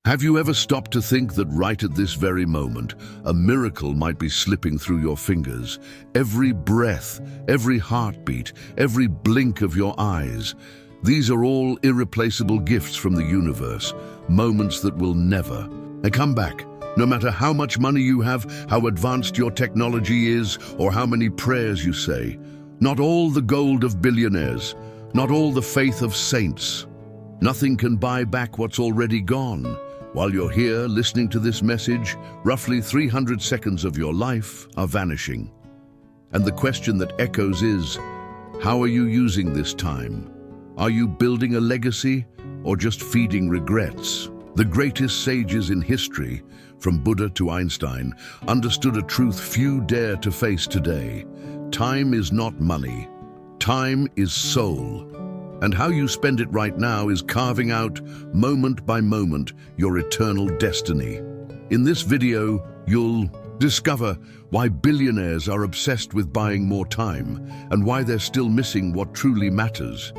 Have you ever stopped to think that right at this very moment, a miracle might be slipping through your fingers? Every breath, every heartbeat, every blink of your eyes. These are all irreplaceable gifts from the universe, moments that will never come back. No matter how much money you have, how advanced your technology is, or how many prayers you say. Not all the gold of billionaires, not all the faith of saints. Nothing can buy back what's already gone. While you're here listening to this message, roughly 300 seconds of your life are vanishing. And the question that echoes is, how are you using this time? Are you building a legacy or just feeding regrets? The greatest sages in history, from Buddha to Einstein, understood a truth few dare to face today. Time is not money. Time is soul. And how you spend it right now is carving out, moment by moment, your eternal destiny. In this video, you'll discover why billionaires are obsessed with buying more time and why they're still missing what truly matters.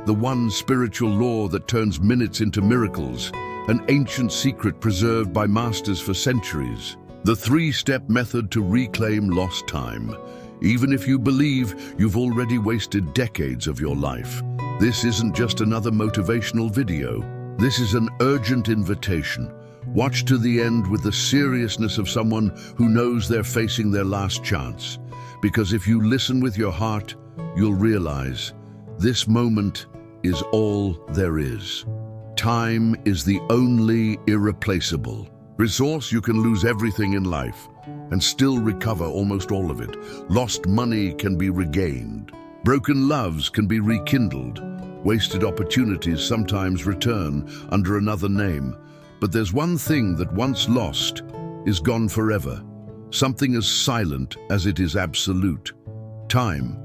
The one spiritual law that turns minutes into miracles, an ancient secret preserved by masters for centuries. The three-step method to reclaim lost time. Even if you believe you've already wasted decades of your life. This isn't just another motivational video. This is an urgent invitation. Watch to the end with the seriousness of someone who knows they're facing their last chance. Because if you listen with your heart, you'll realize this moment is all there is. Time is the only irreplaceable resource. You can lose everything in life and still recover almost all of it. Lost money can be regained. Broken loves can be rekindled. Wasted opportunities sometimes return under another name. But there's one thing that once lost is gone forever. Something as silent as it is absolute. Time.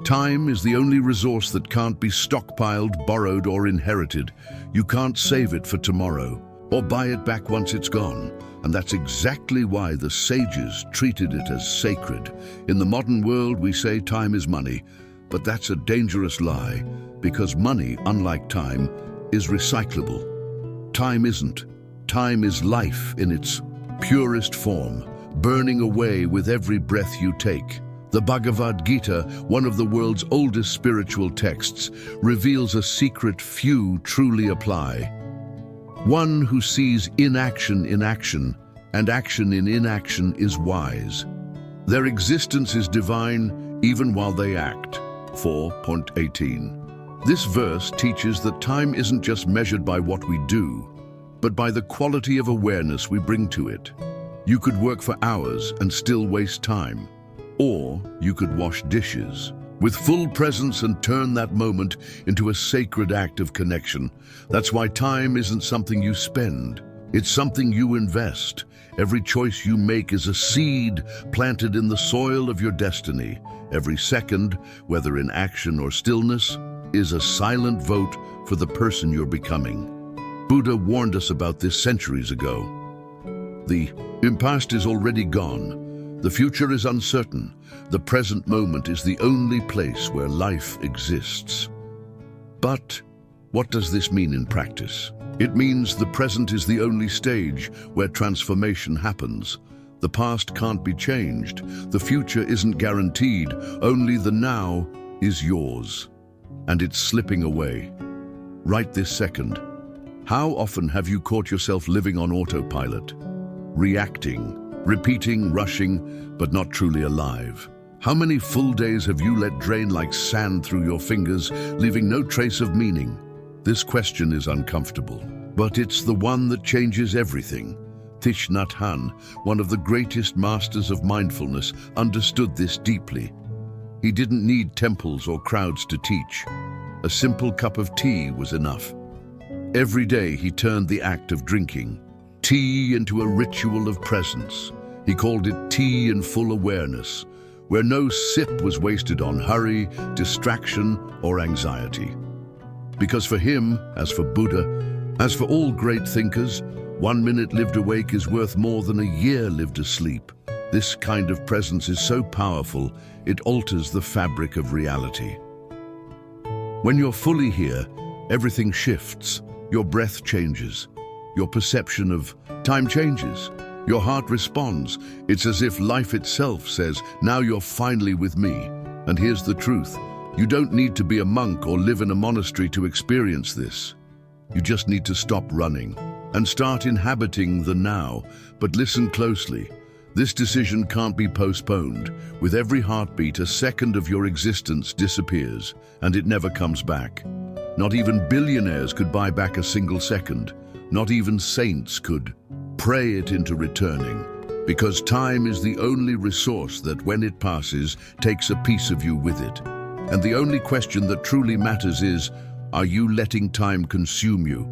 Time is the only resource that can't be stockpiled, borrowed, or inherited. You can't save it for tomorrow or buy it back once it's gone. And that's exactly why the sages treated it as sacred. In the modern world, we say time is money, but that's a dangerous lie, because money, unlike time, is recyclable. Time isn't. Time is life in its purest form, burning away with every breath you take. The Bhagavad Gita, one of the world's oldest spiritual texts, reveals a secret few truly apply. One who sees inaction in action, and action in inaction is wise. Their existence is divine even while they act. 4.18. This verse teaches that time isn't just measured by what we do, but by the quality of awareness we bring to it. You could work for hours and still waste time. Or you could wash dishes with full presence and turn that moment into a sacred act of connection. That's why time isn't something you spend. It's something you invest. Every choice you make is a seed planted in the soil of your destiny. Every second, whether in action or stillness, is a silent vote for the person you're becoming. Buddha warned us about this centuries ago. The past is already gone. The future is uncertain. The present moment is the only place where life exists. But what does this mean in practice? It means the present is the only stage where transformation happens. The past can't be changed. The future isn't guaranteed. Only the now is yours. And it's slipping away. Right this second. How often have you caught yourself living on autopilot? Reacting, repeating, rushing, but not truly alive. How many full days have you let drain like sand through your fingers, leaving no trace of meaning? This question is uncomfortable, but it's the one that changes everything. Thich Nhat Hanh, one of the greatest masters of mindfulness, understood this deeply. He didn't need temples or crowds to teach. A simple cup of tea was enough. Every day he turned the act of drinking tea into a ritual of presence. He called it tea in full awareness, where no sip was wasted on hurry, distraction, or anxiety. Because for him, as for Buddha, as for all great thinkers, 1 minute lived awake is worth more than a year lived asleep. This kind of presence is so powerful, it alters the fabric of reality. When you're fully here, everything shifts. Your breath changes. your perception of time changes. Your heart responds. It's as if life itself says, now you're finally with me. And here's the truth. You don't need to be a monk or live in a monastery to experience this. You just need to stop running and start inhabiting the now. But listen closely. This decision can't be postponed. With every heartbeat, a second of your existence disappears, and it never comes back. Not even billionaires could buy back a single second. Not even saints could pray it into returning. Because time is the only resource that, when it passes, takes a piece of you with it. And the only question that truly matters is, are you letting time consume you?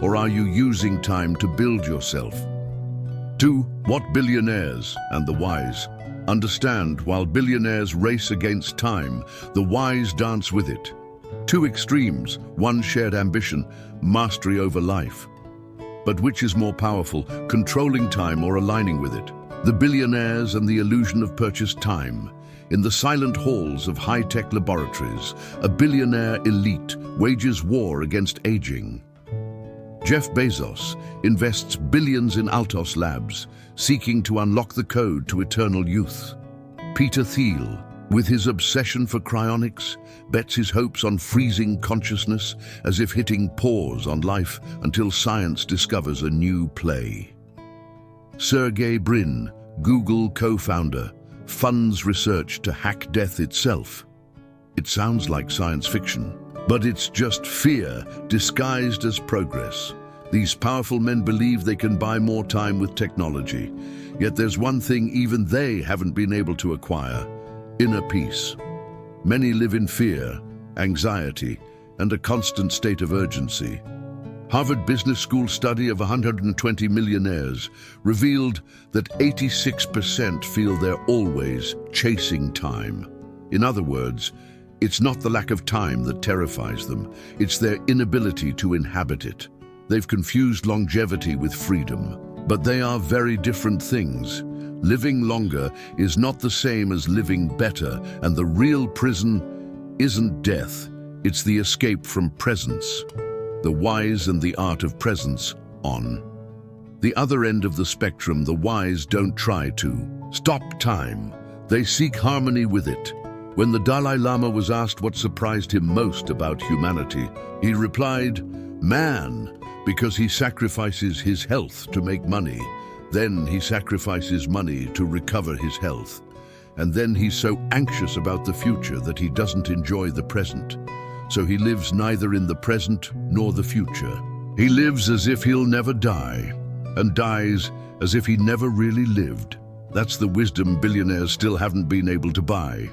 Or are you using time to build yourself? 2. What billionaires and the wise understand. While billionaires race against time, the wise dance with it. Two extremes, one shared ambition, mastery over life. But which is more powerful, controlling time or aligning with it? The billionaires and the illusion of purchased time. In the silent halls of high-tech laboratories, a billionaire elite wages war against aging. Jeff Bezos invests billions in Altos Labs, seeking to unlock the code to eternal youth. Peter Thiel, with his obsession for cryonics, bets his hopes on freezing consciousness, as if hitting pause on life until science discovers a new play. Sergey Brin, Google co-founder, funds research to hack death itself. It sounds like science fiction, but it's just fear disguised as progress. These powerful men believe they can buy more time with technology. Yet there's one thing even they haven't been able to acquire: inner peace. Many live in fear, anxiety, and a constant state of urgency. Harvard Business School study of 120 millionaires revealed that 86% feel they're always chasing time. In other words, it's not the lack of time that terrifies them, it's their inability to inhabit it. They've confused longevity with freedom, but they are very different things. Living longer is not the same as living better, and the real prison isn't death, it's the escape from presence. The wise and the art of presence on. The other end of the spectrum, the wise don't try to stop time. They seek harmony with it. When the Dalai Lama was asked what surprised him most about humanity, he replied, "Man, because he sacrifices his health to make money. Then he sacrifices money to recover his health. And then he's so anxious about the future that he doesn't enjoy the present. So he lives neither in the present nor the future. He lives as if he'll never die, and dies as if he never really lived." That's the wisdom billionaires still haven't been able to buy.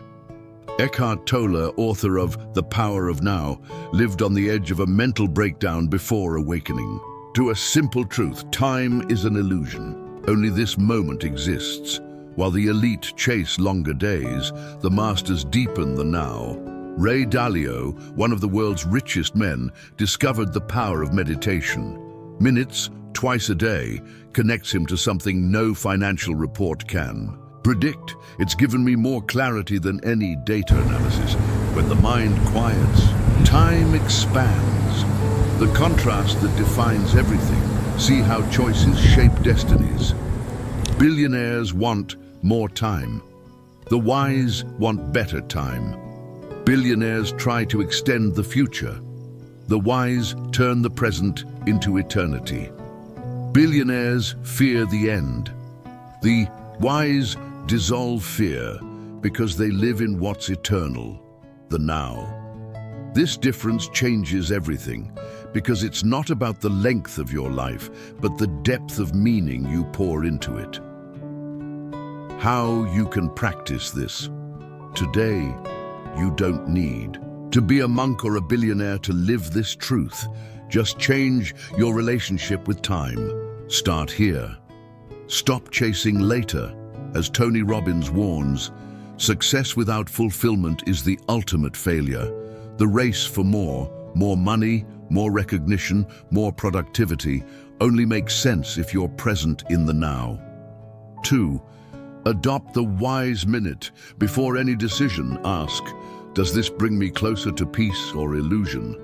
Eckhart Tolle, author of The Power of Now, lived on the edge of a mental breakdown before awakening to a simple truth: time is an illusion. Only this moment exists. While the elite chase longer days, the masters deepen the now. Ray Dalio, one of the world's richest men, discovered the power of meditation. Minutes, twice a day, connects him to something no financial report can predict. It's given me more clarity than any data analysis. When the mind quiets, time expands. The contrast that defines everything. See how choices shape destinies. Billionaires want more time. The wise want better time. Billionaires try to extend the future. The wise turn the present into eternity. Billionaires fear the end. The wise dissolve fear because they live in what's eternal, the now. This difference changes everything, because it's not about the length of your life, but the depth of meaning you pour into it. How you can practice this. Today, you don't need to be a monk or a billionaire to live this truth. Just change your relationship with time. Start here. Stop chasing later. As Tony Robbins warns, success without fulfillment is the ultimate failure. The race for more money, more recognition, more productivity only makes sense if you're present in the now. 2. Adopt the wise minute. Before any decision, ask, does this bring me closer to peace or illusion?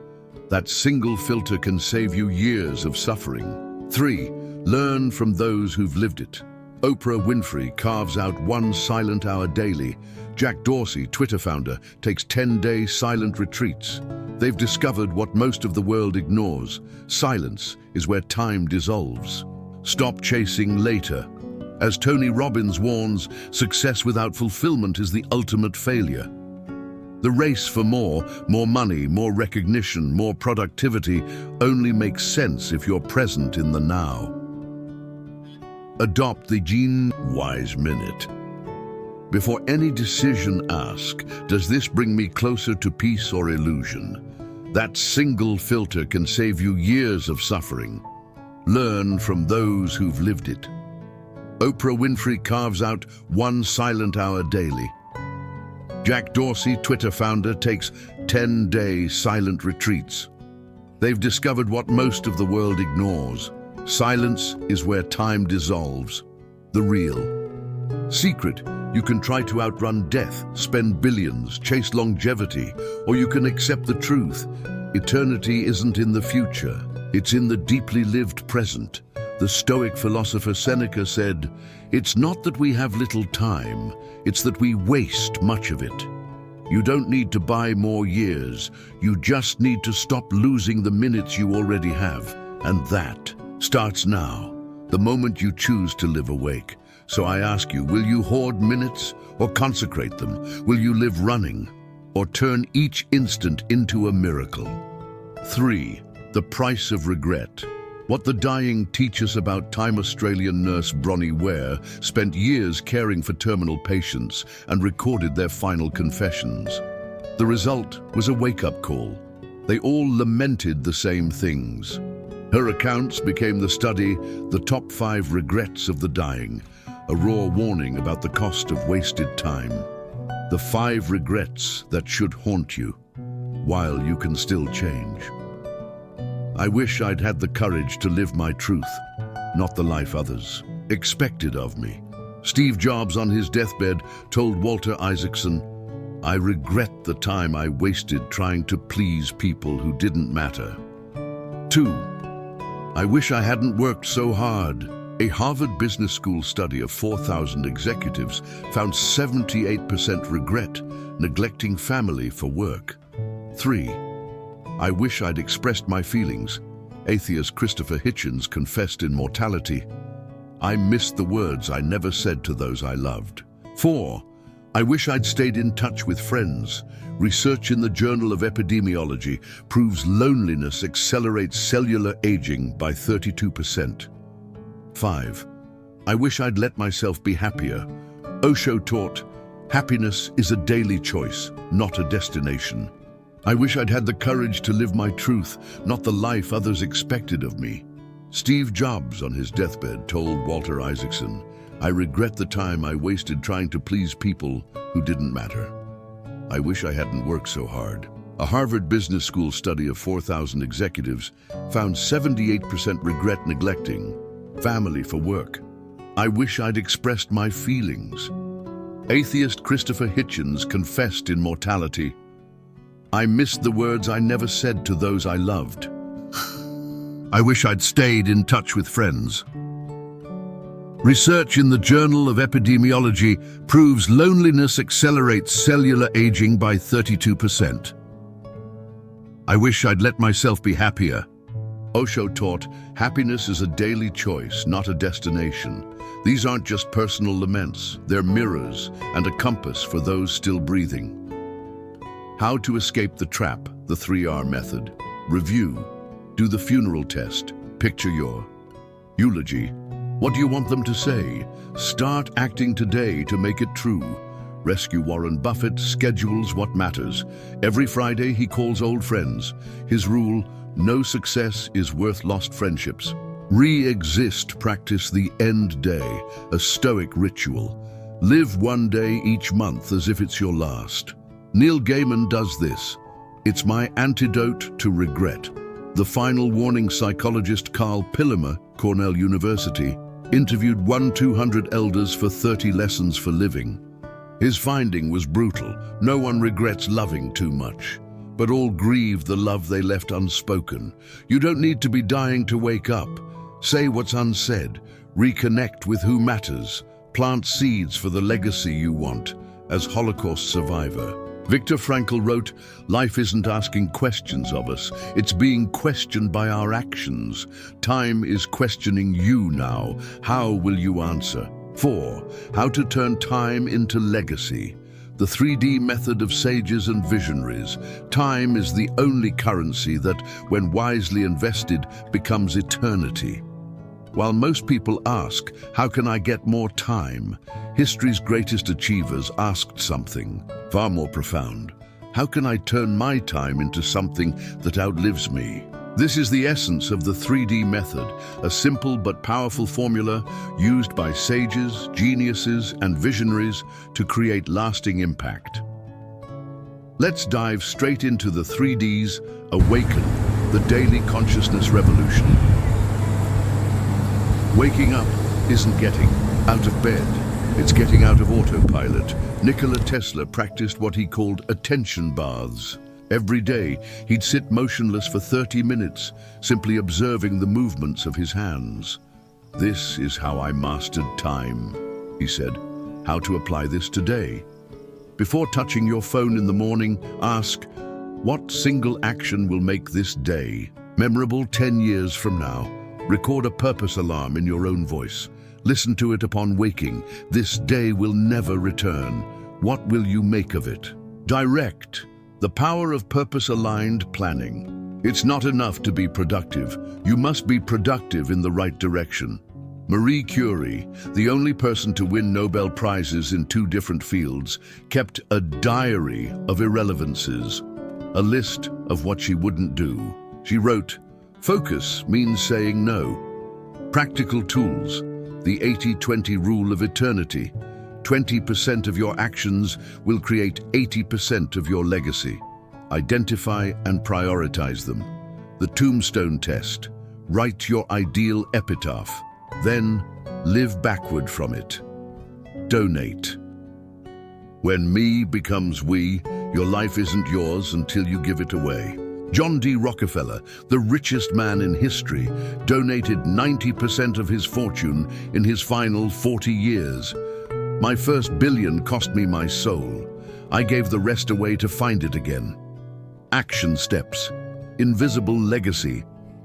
That single filter can save you years of suffering. 3. Learn from those who've lived it. Oprah Winfrey carves out 1 silent hour daily. Jack Dorsey, Twitter founder, takes 10-day silent retreats. They've discovered what most of the world ignores. Silence is where time dissolves. Stop chasing later. As Tony Robbins warns, success without fulfillment is the ultimate failure. The race for more money, more recognition, more productivity only makes sense if you're present in the now. Adopt the Gene Wise Minute. Before any decision, ask, does this bring me closer to peace or illusion? That single filter can save you years of suffering. Learn from those who've lived it. Oprah Winfrey carves out 1 silent hour daily. Jack Dorsey, Twitter founder, takes 10-day silent retreats. They've discovered what most of the world ignores. Silence is where time dissolves. The real secret: you can try to outrun death, spend billions, chase longevity, or you can accept the truth. Eternity isn't in the future, it's in the deeply lived present. The Stoic philosopher Seneca said, "It's not that we have little time, it's that we waste much of it." You don't need to buy more years, you just need to stop losing the minutes you already have. And that starts now, the moment you choose to live awake. So I ask you, will you hoard minutes or consecrate them? Will you live running or turn each instant into a miracle? 3. The price of regret. What the dying teach us about time. Australian nurse Bronnie Ware spent years caring for terminal patients and recorded their final confessions. The result was a wake-up call. They all lamented the same things. Her accounts became the study, The Top 5 Regrets of the Dying, a raw warning about the cost of wasted time. The 5 regrets that should haunt you while you can still change. I wish I'd had the courage to live my truth, not the life others expected of me. Steve Jobs on his deathbed told Walter Isaacson, "I regret the time I wasted trying to please people who didn't matter." 2. I wish I hadn't worked so hard. A Harvard Business School study of 4,000 executives found 78% regret neglecting family for work. 3. I wish I'd expressed my feelings. Atheist Christopher Hitchens confessed in Mortality, "I missed the words I never said to those I loved." 4. I wish I'd stayed in touch with friends. Research in the Journal of Epidemiology proves loneliness accelerates cellular aging by 32%. 5. I wish I'd let myself be happier. Osho taught, happiness is a daily choice, not a destination. I wish I'd had the courage to live my truth, not the life others expected of me. Steve Jobs on his deathbed told Walter Isaacson, "I regret the time I wasted trying to please people who didn't matter. I wish I hadn't worked so hard." A Harvard Business School study of 4,000 executives found 78% regret neglecting family for work. I wish I'd expressed my feelings. Atheist Christopher Hitchens confessed in Mortality, "I missed the words I never said to those I loved." I wish I'd stayed in touch with friends. Research in the Journal of Epidemiology proves loneliness accelerates cellular aging by 32%. I wish I'd let myself be happier. Osho taught, happiness is a daily choice, not a destination. These aren't just personal laments, they're mirrors and a compass for those still breathing. How to escape the trap, the 3R method. Review. Do the funeral test. Picture your eulogy. What do you want them to say? Start acting today to make it true. Rescue Warren Buffett schedules what matters. Every Friday he calls old friends. His rule, no success is worth lost friendships. Re-exist, practice the end day, a stoic ritual. Live one day each month as if it's your last. Neil Gaiman does this. It's my antidote to regret. The final warning psychologist Carl Pillemer, Cornell University, interviewed 200 elders for 30 lessons for living. His finding was brutal. No one regrets loving too much, but all grieve the love they left unspoken. You don't need to be dying to wake up. Say what's unsaid, reconnect with who matters, plant seeds for the legacy you want as Holocaust survivor. Viktor Frankl wrote, "Life isn't asking questions of us, it's being questioned by our actions. Time is questioning you now. How will you answer?" 4. How to turn time into legacy. The 3D method of sages and visionaries. Time is the only currency that, when wisely invested, becomes eternity. While most people ask, "How can I get more time?" history's greatest achievers asked something far more profound. "How can I turn my time into something that outlives me?" This is the essence of the 3D method, a simple but powerful formula used by sages, geniuses, and visionaries to create lasting impact. Let's dive straight into the 3Ds. Awaken, the daily consciousness revolution. Waking up isn't getting out of bed, it's getting out of autopilot. Nikola Tesla practiced what he called attention baths. Every day, he'd sit motionless for 30 minutes, simply observing the movements of his hands. "This is how I mastered time," he said. "How to apply this today?" Before touching your phone in the morning, ask, what single action will make this day memorable 10 years from now? Record a purpose alarm in your own voice. Listen to it upon waking. This day will never return. What will you make of it? Direct. The power of purpose-aligned planning. It's not enough to be productive. You must be productive in the right direction. Marie Curie, the only person to win Nobel Prizes in 2 different fields, kept a diary of irrelevances, a list of what she wouldn't do. She wrote, "Focus means saying no." Practical tools, the 80-20 rule of eternity. 20% of your actions will create 80% of your legacy. Identify and prioritize them. The tombstone test. Write your ideal epitaph. Then live backward from it. Donate. When me becomes we, your life isn't yours until you give it away. John D. Rockefeller, the richest man in history, donated 90% of his fortune in his final 40 years. "My first billion cost me my soul. I gave the rest away to find it again." Action steps. Invisible legacy.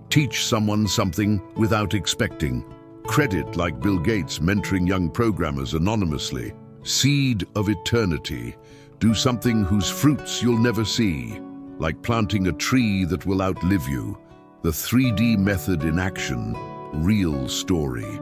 Teach someone something without expecting. Credit, like Bill Gates mentoring young programmers anonymously. Seed of eternity. Do something whose fruits you'll never see, like planting a tree that will outlive you. The 3D method in action. Real story.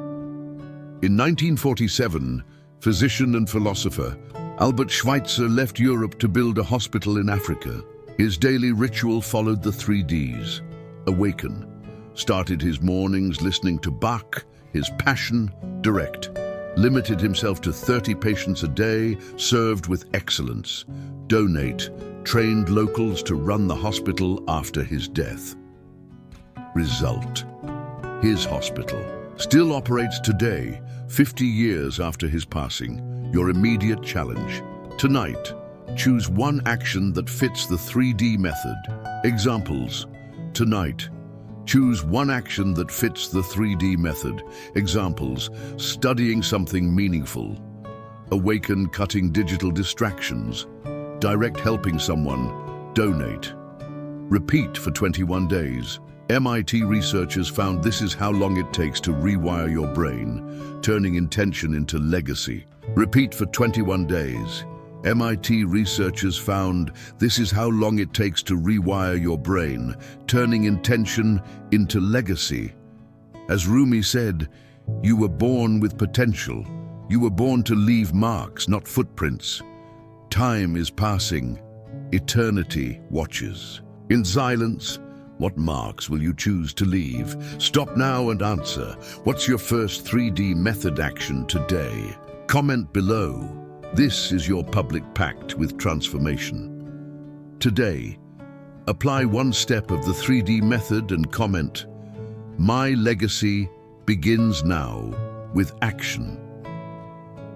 In 1947, physician and philosopher Albert Schweitzer left Europe to build a hospital in Africa. His daily ritual followed the 3Ds. Awaken. Started his mornings listening to Bach, his passion, direct. Limited himself to 30 patients a day, served with excellence. Donate. Trained locals to run the hospital after his death. Result. His hospital still operates today, 50 years after his passing. Your immediate challenge. Tonight, choose one action that fits the 3D method. Examples. Tonight, choose one action that fits the 3D method. Examples. Studying something meaningful. Awaken cutting digital distractions. Direct helping someone. Donate. Repeat for 21 days. MIT researchers found this is how long it takes to rewire your brain, turning intention into legacy. Repeat for 21 days. MIT researchers found this is how long it takes to rewire your brain, turning intention into legacy. As Rumi said, "You were born with potential. You were born to leave marks, not footprints." Time is passing. Eternity watches. In silence, what marks will you choose to leave? Stop now and answer. What's your first 3D method action today? Comment below. This is your public pact with transformation. Today, apply one step of the 3D method and comment, "My legacy begins now with action."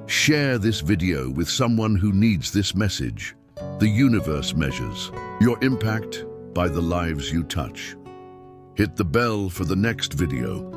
Share this video with someone who needs this message. The universe measures your impact by the lives you touch. Hit the bell for the next video